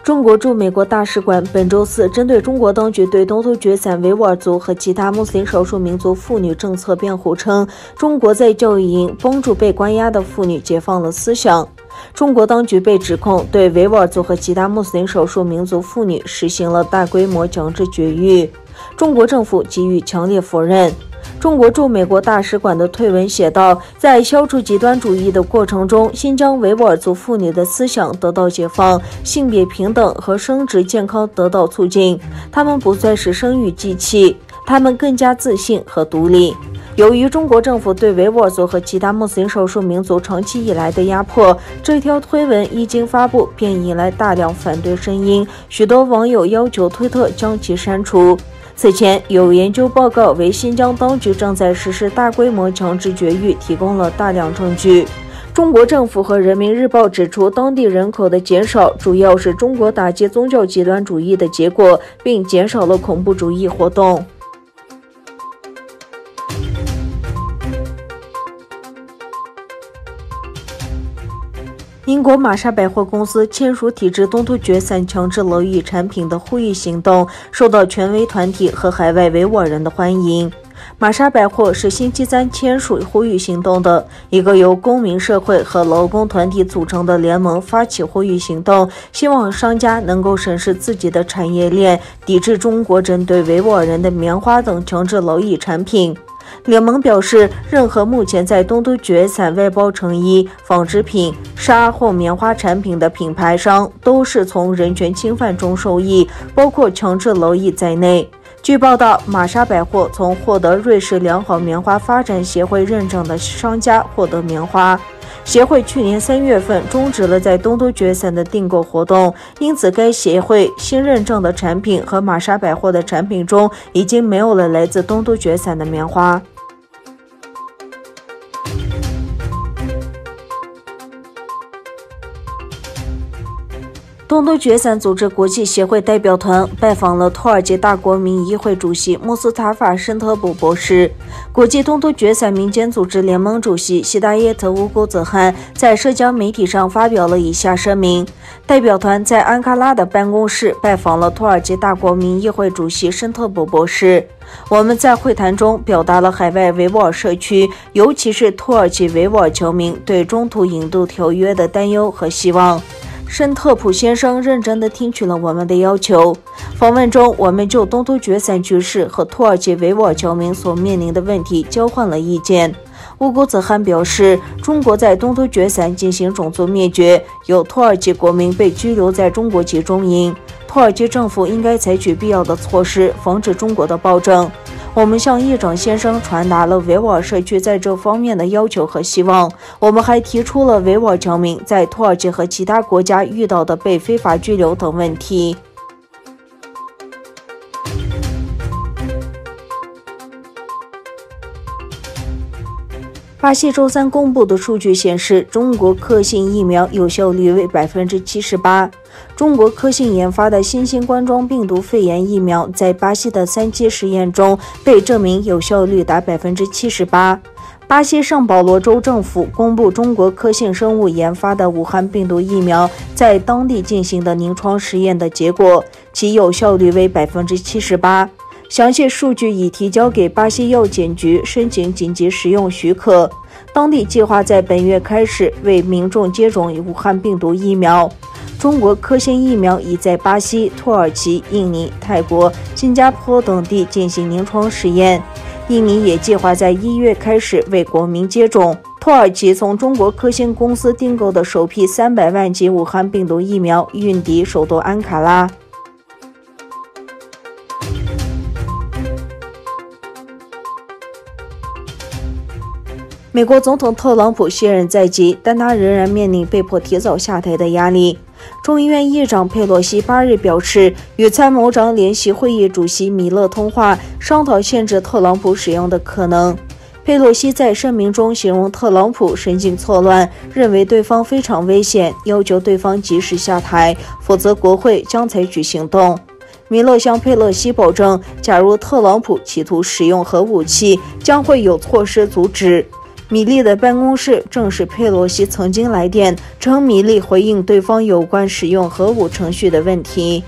中国驻美国大使馆本周四针对中国当局对东突厥散维吾尔族和其他穆斯林少数民族妇女政策辩护称，中国在教育营帮助被关押的妇女解放了思想。中国当局被指控对维吾尔族和其他穆斯林少数民族妇女实行了大规模强制绝育，中国政府给予强烈否认。中国驻美国大使馆的推文写道，在消除极端主义的过程中，新疆维吾尔族妇女的思想得到解放，性别平等和生殖健康得到促进，她们不再是生育机器，她们更加自信和独立。由于中国政府对维吾尔族和其他穆斯林少数民族长期以来的压迫，这条推文一经发布便引来大量反对声音，许多网友要求推特将其删除。此前，有研究报告为新疆当局正在实施大规模强制绝育提供了大量证据。中国政府和人民日报指出，当地人口的减少主要是中国打击宗教极端主义的结果，并减少了恐怖主义活动。英国玛莎百货公司签署抵制东突厥散强制劳役产品的呼吁行动，受到权威团体和海外维吾尔人的欢迎。玛莎百货是星期三签署呼吁行动的一个由公民社会和劳工团体组成的联盟发起呼吁行动，希望商家能够审视自己的产业链，抵制中国针对维吾尔人的棉花等强制劳役产品。联盟表示，任何目前在东突厥散外包成衣、纺织品、纱或棉花产品的品牌商都是从人权侵犯中受益，包括强制劳役在内。据报道，玛莎百货从获得瑞士良好棉花发展协会认证的商家获得棉花。协会去年3月份终止了在东突厥散的订购活动，因此该协会新认证的产品和玛莎百货的产品中已经没有了来自东突厥散的棉花。东突厥散组织国际协会代表团拜访了土耳其大国民议会主席穆斯塔法·申特卜博士。国际东突厥散民间组织联盟主席希达耶特·乌古泽汗在社交媒体上发表了以下声明：代表团在安卡拉的办公室拜访了土耳其大国民议会主席申特卜博士。我们在会谈中表达了海外维吾尔社区，尤其是土耳其维吾尔侨民对中土引渡条约的担忧和希望。申特普先生认真地听取了我们的要求。访问中，我们就东突厥散局势和土耳其维吾尔侨民所面临的问题交换了意见。乌古泽汗表示，中国在东突厥散进行种族灭绝，有土耳其国民被拘留在中国集中营。土耳其政府应该采取必要的措施，防止中国的暴政。我们向议长先生传达了维吾尔社区在这方面的要求和希望。我们还提出了维吾尔侨民在土耳其和其他国家遇到的被非法拘留等问题。巴西周三公布的数据显示，中国科兴疫苗有效率为 78%。中国科兴研发的新型冠状病毒肺炎疫苗在巴西的3期实验中被证明有效率达 78%。巴西圣保罗州政府公布中国科兴生物研发的武汉病毒疫苗在当地进行的临床实验的结果，其有效率为 78%。详细数据已提交给巴西药检局申请紧急使用许可，当地计划在本月开始为民众接种武汉病毒疫苗。中国科兴疫苗已在巴西、土耳其、印尼、泰国、新加坡等地进行临床实验，印尼也计划在1月开始为国民接种。土耳其从中国科兴公司订购的首批300万剂武汉病毒疫苗运抵首都安卡拉。美国总统特朗普卸任在即，但他仍然面临被迫提早下台的压力。众议院议长佩洛西8日表示，与参谋长联席会议主席米勒通话，商讨限制特朗普使用的可能。佩洛西在声明中形容特朗普神经错乱，认为对方非常危险，要求对方及时下台，否则国会将采取行动。米勒向佩洛西保证，假如特朗普企图使用核武器，将会有措施阻止。米利的办公室证实佩洛西曾经来电，称米利回应对方有关使用核武程序的问题。